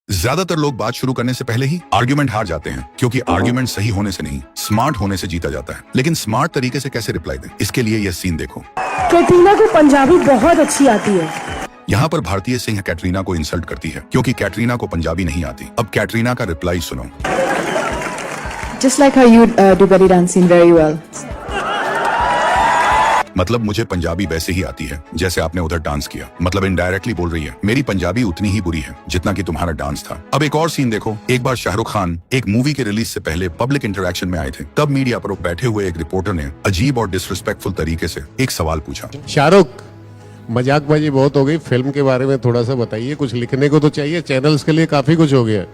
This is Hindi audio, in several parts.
ज्यादातर लोग बात शुरू करने से पहले ही आर्ग्यूमेंट हार जाते हैं, क्योंकि आर्ग्यूमेंट सही होने से नहीं, स्मार्ट होने से जीता जाता है। लेकिन स्मार्ट तरीके से कैसे रिप्लाई दें, इसके लिए यह सीन देखो। कैटरीना को पंजाबी बहुत अच्छी आती है। यहाँ पर भारतीय सिंह कैटरीना को इंसल्ट करती है, क्योंकि कैटरीना को पंजाबी नहीं आती। अब कैटरीना का रिप्लाई सुनो। Just like how you do belly dancing very well. मतलब मुझे पंजाबी वैसे ही आती है जैसे आपने उधर डांस किया। मतलब इनडायरेक्टली बोल रही है मेरी पंजाबी उतनी ही बुरी है जितना कि तुम्हारा डांस था। अब एक और सीन देखो। एक बार शाहरुख खान एक मूवी के रिलीज से पहले पब्लिक इंटरेक्शन में आए थे। तब मीडिया पर बैठे हुए एक रिपोर्टर ने अजीब और डिसरिस्पेक्टफुल तरीके से एक सवाल पूछा। शाहरुख, मजाकबाजी बहुत हो गई, फिल्म के बारे में थोड़ा सा बताइए। कुछ लिखने को तो चाहिए, चैनल्स के लिए काफी कुछ हो गया।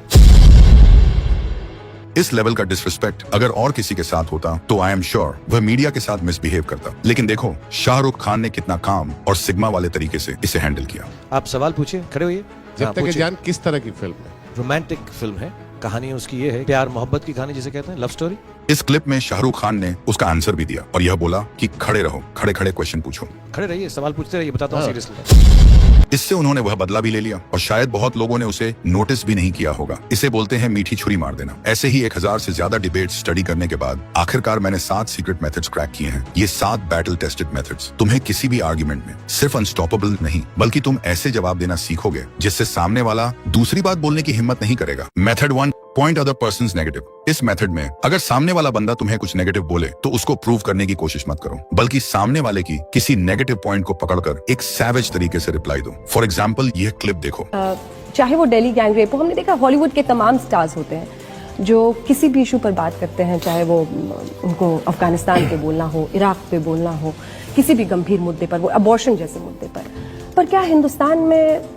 इस लेवल का डिसरिस्पेक्ट अगर और किसी के साथ होता तो आई एम श्योर वह मीडिया के साथ मिसबिहेव करता। लेकिन देखो शाहरुख खान ने कितना काम और सिग्मा वाले तरीके से इसे हैंडल किया। आप सवाल पूछिए, खड़े होइए। जब तक जान किस तरह की फिल्म है? रोमांटिक फिल्म है। कहानी उसकी ये है, प्यार मोहब्बत की कहानी जिसे कहते हैं, लव स्टोरी। इस क्लिप में शाहरुख खान ने उसका आंसर भी दिया और यह बोला कि खड़े रहो, खड़े खड़े क्वेश्चन पूछो। खड़े रहिए, सवाल पूछते रहिए, बताता हूँ सीरियसली। इससे उन्होंने वह बदला भी ले लिया और शायद बहुत लोगों ने उसे नोटिस भी नहीं किया होगा। इसे बोलते हैं मीठी छुरी मार देना। ऐसे ही 1000 से ज्यादा डिबेट स्टडी करने के बाद आखिरकार मैंने 7 सीक्रेट मेथड्स क्रैक किए हैं। ये 7 बैटल टेस्टेड मेथड्स तुम्हें किसी भी आर्ग्यूमेंट में सिर्फ अनस्टॉपेबल नहीं, बल्कि तुम ऐसे जवाब देना सीखोगे जिससे सामने वाला दूसरी बात बोलने की हिम्मत नहीं करेगा। Method 1, point other persons negative. इस मेथड में अगर सामने वाला बंदा तुम्हें कुछ नेगेटिव बोले तो उसको प्रूव करने की कोशिश मत करो, बल्कि सामने वाले की किसी नेगेटिव पॉइंट को पकड़कर एक सैवेज तरीके से रिप्लाई दो। फॉर एग्जाम्पल यह क्लिप देखो। चाहे वो दिल्ली गैंग रेप हो, हमने देखा हॉलीवुड के तमाम स्टार्स होते हैं जो किसी भी इशू पर बात करते हैं, चाहे वो उनको अफगानिस्तान पे बोलना हो, इराक पे बोलना हो, किसी भी गंभीर मुद्दे पर, वो अबॉर्शन जैसे मुद्दे पर क्या हिंदुस्तान में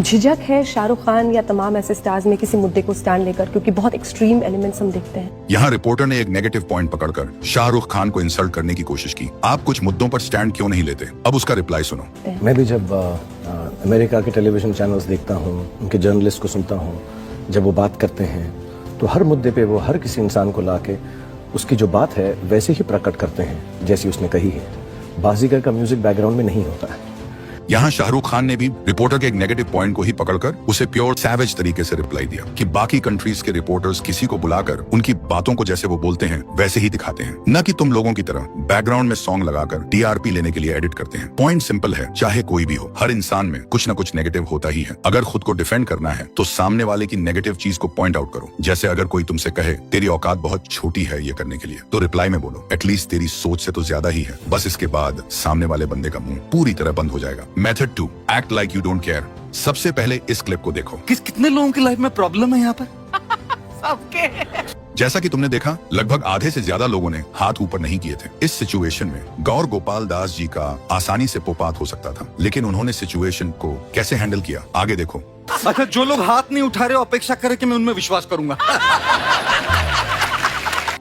झिझक है शाहरुख खान या तमाम ऐसे स्टार्स में किसी मुद्दे को स्टैंड लेकर? क्योंकि बहुत एक्सट्रीम एलिमेंट्स हम देखते हैं। यहाँ रिपोर्टर ने एक नेगेटिव पॉइंट पकड़कर शाहरुख खान को इंसल्ट करने की कोशिश की। आप कुछ मुद्दों पर स्टैंड क्यों नहीं लेते? अब उसका रिप्लाई सुनो। मैं भी जब अमेरिका के टेलीविजन चैनल्स देखता हूँ, उनके जर्नलिस्ट को सुनता हूँ, जब वो बात करते हैं तो हर मुद्दे पे वो हर किसी इंसान को लाके उसकी जो बात है वैसे ही प्रकट करते हैं जैसी उसने कही है। बाजीगर का म्यूजिक बैकग्राउंड में नहीं होता है। यहाँ शाहरुख खान ने भी रिपोर्टर के एक नेगेटिव पॉइंट को ही पकड़कर उसे प्योर सैवेज तरीके से रिप्लाई दिया कि बाकी कंट्रीज के रिपोर्टर्स किसी को बुलाकर उनकी बातों को जैसे वो बोलते हैं वैसे ही दिखाते हैं, न कि तुम लोगों की तरह बैकग्राउंड में सॉन्ग लगाकर टीआरपी लेने के लिए एडिट करते हैं। पॉइंट सिंपल है, चाहे कोई भी हो, हर इंसान में कुछ न कुछ नेगेटिव होता ही है। अगर खुद को डिफेंड करना है तो सामने वाले की नेगेटिव चीज को पॉइंट आउट करो। जैसे अगर कोई तुमसे कहे तेरी औकात बहुत छोटी है ये करने के लिए, तो रिप्लाई में बोलो एटलीस्ट तेरी सोच से तो ज्यादा ही है। बस इसके बाद सामने वाले बंदे का मुंह पूरी तरह बंद हो जाएगा। Method 2, act like you don't care. सबसे पहले इस क्लिप को देखो। कितने लोगों की लाइफ में प्रॉब्लम है यहाँ पर? सबके। जैसा कि तुमने देखा, लगभग आधे से ज्यादा लोगों ने हाथ ऊपर नहीं किए थे। इस सिचुएशन में गौर गोपाल दास जी का आसानी से पोपात हो सकता था, लेकिन उन्होंने सिचुएशन को कैसे हैंडल किया आगे देखो। अच्छा, जो लोग हाथ नहीं उठा रहे अपेक्षा करे कि मैं उनमें विश्वास करूंगा।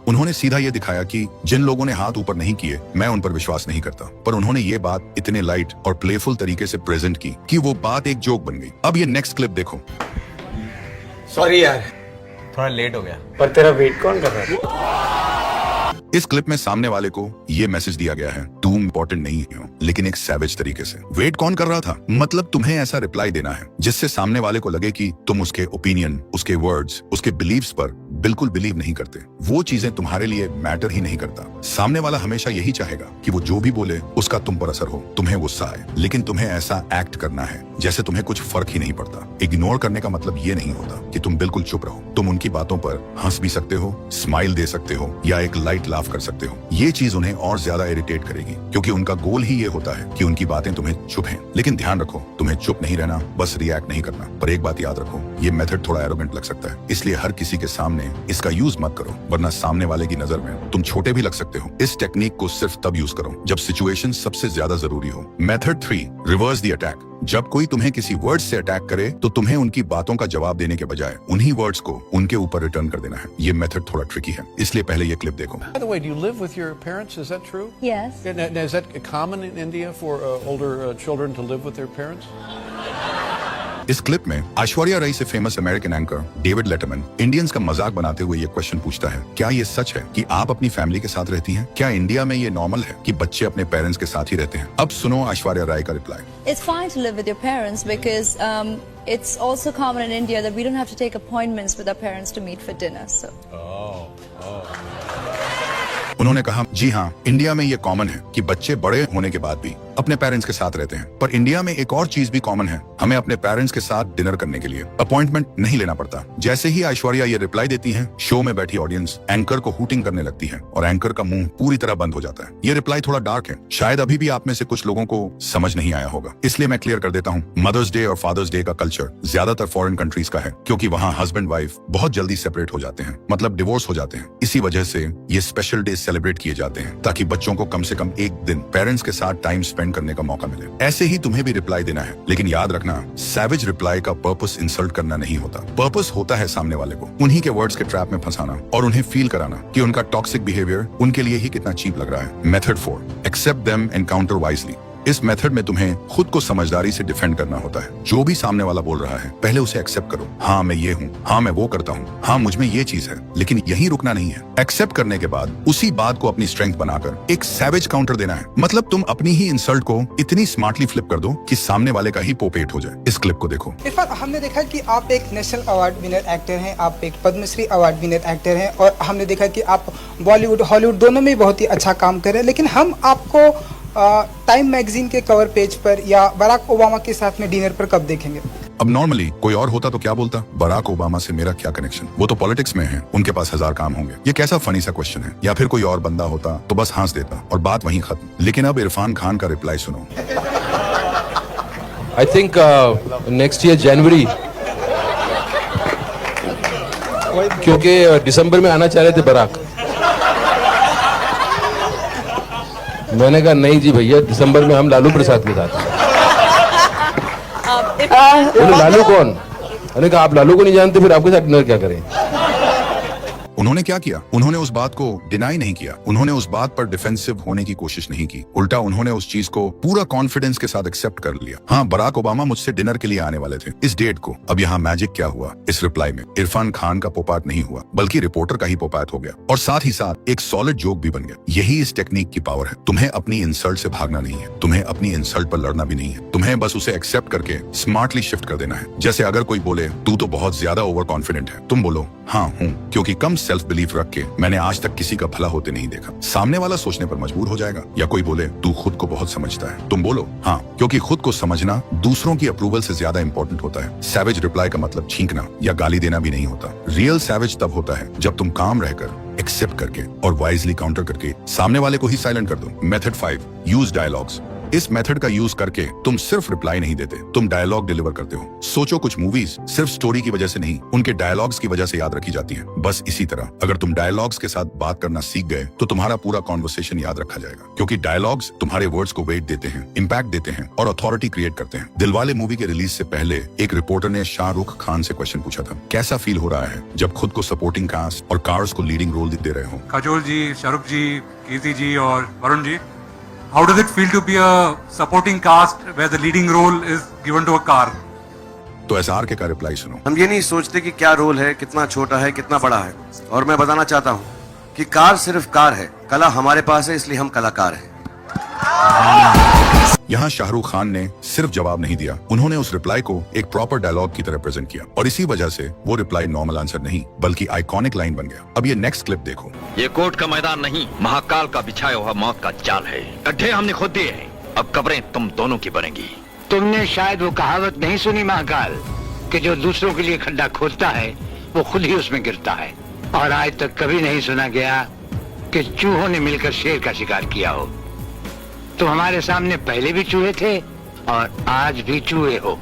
उन्होंने सीधा ये दिखाया कि जिन लोगों ने हाथ ऊपर नहीं किए मैं उन पर विश्वास नहीं करता, पर उन्होंने ये बात इतने लाइट और प्लेफुल तरीके से प्रेजेंट की कि वो बात एक जोक बन गई। अब ये नेक्स्ट क्लिप देखो। सॉरी यार, थोड़ा लेट हो गया। पर तेरा वेट कौन कर रहा है? इस क्लिप में सामने वाले को ये मैसेज दिया गया है, तुम इम्पोर्टेंट नहीं हो, लेकिन एक सैवेज तरीके से। वेट कौन कर रहा था? मतलब तुम्हें ऐसा रिप्लाई देना है जिससे सामने वाले को लगे कि तुम उसके ओपिनियन, उसके वर्ड्स, उसके बिलीव्स पर बिल्कुल बिलीव नहीं करते। वो चीजें तुम्हारे लिए मैटर ही नहीं करता। सामने वाला हमेशा यही चाहेगा कि वो जो भी बोले उसका तुम पर असर हो, तुम्हें गुस्सा आए, लेकिन तुम्हें ऐसा एक्ट करना है जैसे तुम्हें कुछ फर्क ही नहीं पड़ता। इग्नोर करने का मतलब ये नहीं होता कि तुम बिल्कुल चुप रहो। तुम उनकी बातों पर हंस भी सकते हो, स्माइल दे सकते हो या एक लाइट लाफ कर सकते हो। ये चीज उन्हें और ज्यादा इरिटेट करेगी, क्योंकि उनका गोल ही ये होता है कि उनकी बातें तुम्हें चुप हैं। लेकिन ध्यान रखो, तुम्हें चुप नहीं रहना, बस रिएक्ट नहीं करना। पर एक बात याद रखो, ये मेथड थोड़ा एरोगेंट लग सकता है, इसलिए हर किसी के सामने इसका यूज मत करो, वरना सामने वाले की नजर में तुम छोटे भी लग सकते हो। इस टेक्निक को सिर्फ तब यूज करो जब सिचुएशन सबसे ज्यादा जरूरी हो। Method 3, reverse the attack. जब कोई तुम्हें किसी वर्ड से अटैक करे तो तुम्हें उनकी बातों का जवाब देने के बजाय उन्हीं वर्ड्स को उनके ऊपर रिटर्न कर देना है। ये मेथड थोड़ा ट्रिकी है, इसलिए पहले ये क्लिप देखो। By the way, do you live with your parents? Is that true? Yes. And is that common in India for older children to live with their parents? इस क्लिप में ऐश्वर्या राय से famous American anchor David Letterman Indians का मजाक बनाते हुए ये क्वेश्चन पूछता है, क्या ये सच है कि आप अपनी फैमिली के साथ रहती हैं? क्या इंडिया में ये नॉर्मल है कि बच्चे अपने पेरेंट्स के साथ ही रहते हैं? अब सुनो ऐश्वर्या राय का reply. It's fine to live with your parents because it's also common in India that we don't have to take appointments with our parents to meet for dinner. So. उन्होंने कहा, जी हाँ, इंडिया में ये कॉमन है कि बच्चे बड़े होने के बाद भी अपने पेरेंट्स के साथ रहते हैं, पर इंडिया में एक और चीज भी कॉमन है, हमें अपने पेरेंट्स के साथ डिनर करने के लिए अपॉइंटमेंट नहीं लेना पड़ता। जैसे ही ऐश्वर्या ये रिप्लाई देती हैं, शो में बैठी ऑडियंस एंकर को हूटिंग करने लगती है और एंकर का मुंह पूरी तरह बंद हो जाता है। ये रिप्लाई थोड़ा डार्क है, शायद अभी भी आप में से कुछ लोगों को समझ नहीं आया होगा, इसलिए मैं क्लियर कर देता हूँ। मदर्स डे और फादर्स डे का कल्चर ज्यादातर फॉरेन कंट्रीज का है, क्योंकि वहाँ हस्बैंड वाइफ बहुत जल्दी सेपरेट हो जाते हैं, मतलब डिवोर्स हो जाते हैं। इसी वजह से ये स्पेशल डे सेलिब्रेट किए जाते हैं ताकि बच्चों को कम से कम एक दिन पेरेंट्स के साथ टाइम स्पेंड करने का मौका मिले। ऐसे ही तुम्हें भी रिप्लाई देना है, लेकिन याद रखना, सैवेज रिप्लाई का पर्पस इंसल्ट करना नहीं होता। पर्पस होता है सामने वाले को उन्हीं के वर्ड्स के ट्रैप में फंसाना और उन्हें फील कराना कि उनका टॉक्सिक बिहेवियर उनके लिए ही कितना चीप लग रहा है। Method 4, accept them and counter wisely. इस मेथड में तुम्हें खुद को समझदारी से डिफेंड करना होता है। जो भी सामने वाला बोल रहा है, पहले उसे एक्सेप्ट करो। हाँ मैं ये हूँ, हाँ मैं वो करता हूँ, हाँ मुझ में ये चीज है, लेकिन यहीं रुकना नहीं है। एक्सेप्ट करने के बाद उसी बात को अपनी स्ट्रेंथ बनाकर एक सैवेज काउंटर देना है। मतलब तुम अपनी ही इंसल्ट को इतनी स्मार्टली फ्लिप कर दो कि सामने वाले का ही पोपेट हो जाए। इस क्लिप को देखो। इरफान, हमने देखा कि आप एक नेशनल अवार्ड विनर एक्टर हैं, आप एक पद्मश्री अवार्ड विनर एक्टर हैं, और हमने देखा कि आप बॉलीवुड हॉलीवुड दोनों में बहुत ही अच्छा काम कर रहे हैं, लेकिन हम आपको टाइम मैगजीन के कवर पेज पर या बराक ओबामा के साथ में डिनर पर कब देखेंगे? अब नॉर्मली कोई और होता तो क्या बोलता, बराक ओबामा से मेरा क्या कनेक्शन, वो तो पॉलिटिक्स में है, उनके पास 1000 काम होंगे। ये कैसा फनी सा क्वेश्चन है। या फिर कोई और बंदा होता तो बस हंस देता और बात वहीं खत्म। लेकिन अब इरफान खान का रिप्लाई सुनो। आई थिंक नेक्स्ट ईयर जनवरी, क्योंकि दिसंबर में आना चाह रहे थे बराक। मैंने कहा नहीं जी भैया, दिसंबर में हम लालू प्रसाद के साथ हैं। बोले लालू कौन? मैंने कहा आप लालू को नहीं जानते, फिर आपके साथ डिनर क्या करें। उन्होंने क्या किया? उन्होंने उस बात को डिनाई नहीं किया, उन्होंने उस बात पर डिफेंसिव होने की कोशिश नहीं की, उल्टा उन्होंने उस चीज को पूरा कॉन्फिडेंस के साथ एक्सेप्ट कर लिया। हाँ, बराक ओबामा मुझसे डिनर के लिए आने वाले थे इस डेट को। अब यहाँ मैजिक क्या हुआ? इस रिप्लाई में इरफान खान का पोपाट नहीं हुआ, बल्कि रिपोर्टर का ही पोपाट हो गया, और साथ ही साथ एक सॉलिड जोक भी बन गया। यही इस टेक्निक की पावर है। तुम्हें अपनी इंसल्ट से भागना नहीं है, तुम्हें अपनी इंसल्ट पर लड़ना भी नहीं है, तुम्हें बस उसे एक्सेप्ट करके स्मार्टली शिफ्ट कर देना है। जैसे अगर कोई बोले तू तो बहुत ज्यादा ओवर कॉन्फिडेंट है, तुम बोलो हाँ हूँ, क्योंकि कम सेल्फ बिलीफ रख के मैंने आज तक किसी का भला होते नहीं देखा। सामने वाला सोचने पर मजबूर हो जाएगा। या कोई बोले तू खुद को बहुत समझता है, तुम बोलो हाँ, क्योंकि खुद को समझना दूसरों की अप्रूवल से ज्यादा इंपॉर्टेंट होता है। सैवेज रिप्लाई का मतलब छींकना या गाली देना भी नहीं होता। रियल सैवेज तब होता है जब तुम काम रहकर एक्सेप्ट करके और वाइजली काउंटर करके सामने वाले को ही साइलेंट कर दो। Method 5, use dialogues. इस मेथड का यूज करके तुम सिर्फ रिप्लाई नहीं देते, तुम डायलॉग डिलीवर करते हो। सोचो, कुछ मूवीज सिर्फ स्टोरी की वजह से नहीं, उनके डायलॉग्स की वजह से याद रखी जाती है। बस इसी तरह अगर तुम डायलॉग्स के साथ बात करना सीख गए तो तुम्हारा पूरा कॉन्वर्सेशन याद रखा जाएगा, क्योंकि डायलॉग्स तुम्हारे वर्ड्स को वेट देते हैं, इम्पैक्ट देते हैं और अथॉरिटी क्रिएट करते हैं। दिलवाले मूवी के रिलीज से पहले एक रिपोर्टर ने शाहरुख खान से क्वेश्चन पूछा था, कैसा फील हो रहा है जब खुद को सपोर्टिंग कास्ट और कार्स को लीडिंग रोल दे रहे हो? काजोल जी, शाहरुख जी, कीर्ति जी और Varun ji, how does it feel to be a supporting cast where the leading role is given to a car? तो एसआर के का रिप्लाई सुनो। हम ये नहीं सोचते कि क्या रोल है, कितना छोटा है, कितना बड़ा है, और मैं बताना चाहता हूँ कि कार सिर्फ कार है, कला हमारे पास है, इसलिए हम कलाकार हैं। यहाँ शाहरुख खान ने सिर्फ जवाब नहीं दिया, उन्होंने उस रिप्लाई को एक प्रॉपर डायलॉग की तरह प्रेजेंट किया, और इसी वजह से वो रिप्लाई नॉर्मल आंसर नहीं बल्कि आइकॉनिक लाइन बन गया। अब ये नेक्स्ट क्लिप देखो। ये कोर्ट का मैदान नहीं, महाकाल का बिछाया हुआ मौत का जाल है। गड्ढे हमने खोद दिए हैं, अब कब्रें तुम दोनों की बनेंगी। तुमने शायद वो कहावत नहीं सुनी महाकाल, कि जो दूसरों के लिए खड्डा खोदता है वो खुद ही उसमें गिरता है। और आज तक कभी नहीं सुना गया कि चूहों ने मिलकर शेर का शिकार किया हो। तुम हमारे सामने पहले भी चूहे थे और आज भी चूहे हो।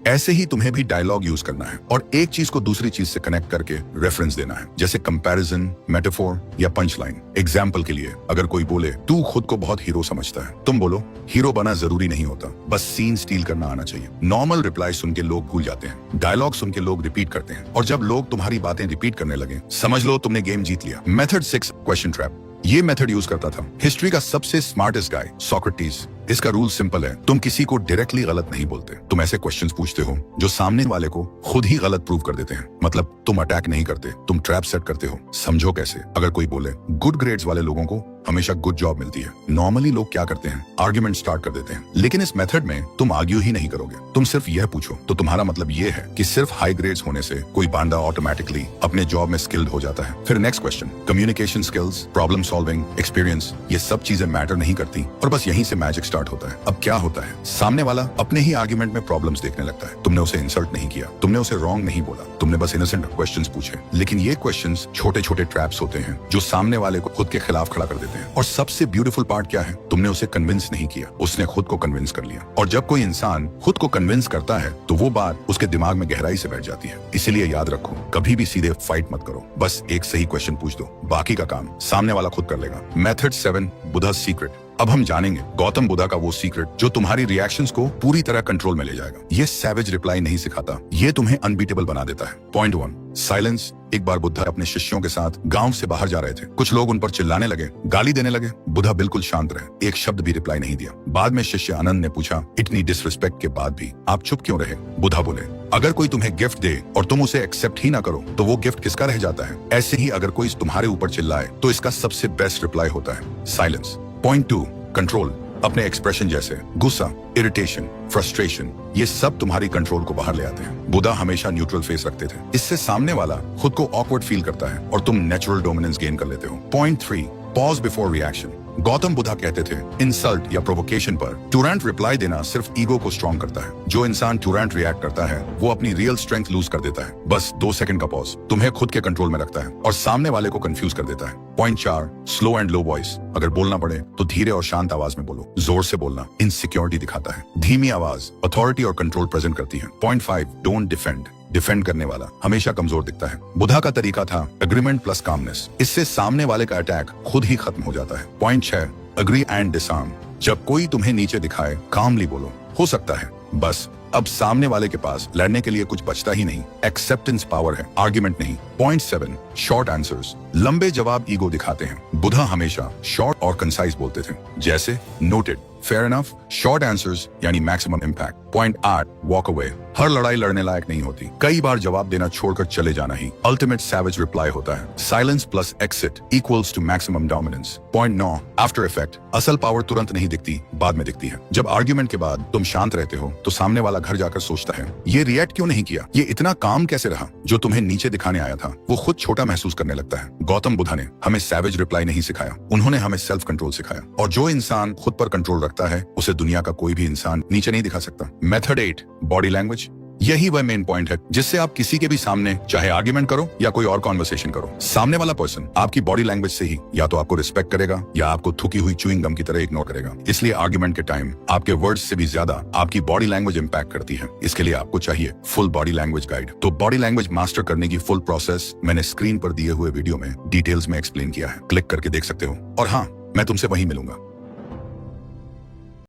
ऐसे ही तुम्हें भी डायलॉग यूज करना है और एक चीज को दूसरी चीज से कनेक्ट करके रेफरेंस देना है, जैसे कंपैरिजन, मेटाफोर या पंच लाइन। एग्जाम्पल के लिए अगर कोई बोले तू खुद को बहुत हीरो समझता है, तुम बोलो हीरो बना जरूरी नहीं होता, बस सीन स्टील करना आना चाहिए। नॉर्मल रिप्लाई सुन के लोग भूल जाते हैं, डायलॉग सुन के लोग रिपीट करते हैं, और जब लोग तुम्हारी बातें रिपीट करने लगे समझ लो तुमने गेम जीत लिया। Method 6, question trap. ये मेथड यूज करता था हिस्ट्री का सबसे स्मार्टेस्ट गाय सोक्रेटिस। इसका रूल सिंपल है, तुम किसी को डायरेक्टली गलत नहीं बोलते, तुम ऐसे क्वेश्चंस पूछते हो जो सामने वाले को खुद ही गलत प्रूव कर देते हैं। मतलब तुम अटैक नहीं करते, तुम ट्रैप सेट करते हो। समझो कैसे? अगर कोई बोले गुड ग्रेड्स वाले लोगों को हमेशा गुड जॉब मिलती है, नॉर्मली लोग क्या करते हैं? आर्ग्यूमेंट स्टार्ट कर देते हैं। लेकिन इस मेथड में तुम आर्ग्यू ही नहीं करोगे, तुम सिर्फ यह पूछो। तो तुम्हारा मतलब ये है कि सिर्फ हाई ग्रेड्स होने से कोई बांदा ऑटोमेटिकली अपने जॉब में स्किल्ड हो जाता है? फिर next question, communication skills, problem solving, experience, ये सब चीजें मैटर नहीं करती और बस यहीं से मैजिक स्टार्ट होता है। अब क्या होता है? सामने वाला अपने ही आर्ग्यूमेंट में प्रॉब्लम्स देखने लगता है। तुमने उसे इंसल्ट नहीं किया, तुमने उसे रॉन्ग नहीं बोला, तुमने बस इनोसेंट क्वेश्चंस पूछे। लेकिन ये क्वेश्चंस छोटे छोटे ट्रैप्स होते हैं जो सामने वाले को खुद के खिलाफ खड़ा कर देते हैं। और सबसे ब्यूटीफुल पार्ट क्या है? तुमने उसे कन्विंस नहीं किया, उसने खुद को कन्विंस कर लिया। और जब कोई इंसान खुद को कन्विंस करता है तो वो बात उसके दिमाग में गहराई से बैठ जाती है। इसीलिए याद रखो, कभी भी सीधे फाइट मत करो, बस एक सही क्वेश्चन पूछ दो, बाकी का काम सामने वाला खुद कर लेगा। Method 7, Buddha secret. अब हम जानेंगे गौतम बुद्धा का वो सीक्रेट जो तुम्हारी रिएक्शंस को पूरी तरह कंट्रोल में ले जाएगा। ये सैवेज रिप्लाई नहीं सिखाता, ये तुम्हें अनबीटेबल बना देता है। Point 1, silence. एक बार बुद्धा अपने शिष्यों के साथ गांव से बाहर जा रहे थे। कुछ लोग उन पर चिल्लाने लगे, गाली देने लगे। बुद्धा बिल्कुल शांत रहे, एक शब्द भी रिप्लाई नहीं दिया। बाद में शिष्य आनंद ने पूछा, इतनी डिसरिस्पेक्ट के बाद भी आप चुप क्यों रहे? बुद्धा बोले, अगर कोई तुम्हें गिफ्ट दे और तुम उसे एक्सेप्ट ही ना करो तो वो गिफ्ट किसका रह जाता है? ऐसे ही अगर कोई तुम्हारे ऊपर चिल्लाए तो इसका सबसे बेस्ट रिप्लाई होता है साइलेंस। Point 2, control. अपने एक्सप्रेशन जैसे गुस्सा, इरिटेशन, फ्रस्ट्रेशन, ये सब तुम्हारी कंट्रोल को बाहर ले आते हैं। बुद्धा हमेशा न्यूट्रल फेस रखते थे, इससे सामने वाला खुद को ऑकवर्ड फील करता है और तुम नेचुरल डोमिनेंस गेन कर लेते हो। Point 3, pause before reaction. Gautam Buddha कहते थे, इंसल्ट या प्रोवोकेशन पर तुरंत रिप्लाई देना सिर्फ ईगो को स्ट्रॉन्ग करता है। जो इंसान तुरंत रिएक्ट करता है वो अपनी रियल स्ट्रेंथ लूज कर देता है। बस 2 सेकंड का पॉज तुम्हें खुद के कंट्रोल में रखता है और सामने वाले को कंफ्यूज कर देता है। Point 4, slow and low voice. अगर बोलना पड़े तो धीरे और शांत आवाज में बोलो। जोर से बोलना इनसिक्योरिटी दिखाता है, धीमी आवाज अथॉरिटी और कंट्रोल प्रेजेंट करती है। Point 5, don't defend. डिफेंड करने वाला हमेशा कमजोर दिखता है। बुद्धा का तरीका था एग्रीमेंट प्लस कामनेस, इससे सामने वाले का अटैक खुद ही खत्म हो जाता है। Point 6, agree and disarm. जब कोई तुम्हें नीचे दिखाए कामली बोलो, हो सकता है बस अब सामने वाले के पास लड़ने के लिए कुछ बचता ही नहीं। एक्सेप्टेंस पावर है, आर्ग्यूमेंट नहीं। Point 7, short answers. लंबे जवाब ईगो दिखाते हैं, बुद्धा हमेशा शॉर्ट और कंसाइज बोलते थे, जैसे noted, fair enough, short answers यानी maximum impact. Point 8, walk away. हर लड़ाई लड़ने लायक नहीं होती, कई बार जवाब देना छोड़कर चले जाना ही अल्टीमेट सैवेज रिप्लाई होता है। Silence plus exit equals to maximum dominance. Point 9, after effect. असल पावर तुरंत नहीं दिखती, बाद में दिखती है। जब आर्ग्यूमेंट के बाद तुम शांत रहते हो तो सामने वाला घर जाकर सोचता है, ये रिएक्ट क्यों नहीं किया, ये इतना काम कैसे रहा? जो तुम्हें नीचे दिखाने आया था वो खुद छोटा महसूस करने लगता है। गौतम बुद्धा ने हमें सैवेज रिप्लाई नहीं सिखाया, उन्होंने हमें सेल्फ कंट्रोल सिखाया। और जो इंसान खुद पर कंट्रोल रखता है उसे दुनिया का कोई भी इंसान नीचे नहीं दिखा सकता। Method 8, body language. यही वह मेन पॉइंट है जिससे आप किसी के भी सामने चाहे आर्ग्यूमेंट करो या कोई और कॉन्वर्सेशन करो, सामने वाला पर्सन आपकी बॉडी लैंग्वेज से ही या तो आपको रिस्पेक्ट करेगा या आपको थुकी हुई च्युइंग गम की तरह इग्नोर करेगा। इसलिए आर्ग्यूमेंट के टाइम आपके वर्ड्स से भी ज्यादा आपकी बॉडी लैंग्वेज इंपैक्ट करती है। इसके लिए आपको चाहिए फुल बॉडी लैंग्वेज गाइड। तो बॉडी लैंग्वेज मास्टर करने की फुल प्रोसेस मैंने स्क्रीन पर दिए हुए वीडियो में डिटेल्स में एक्सप्लेन किया है, क्लिक करके देख सकते हो। और हाँ, मैं तुमसे वहीं मिलूंगा।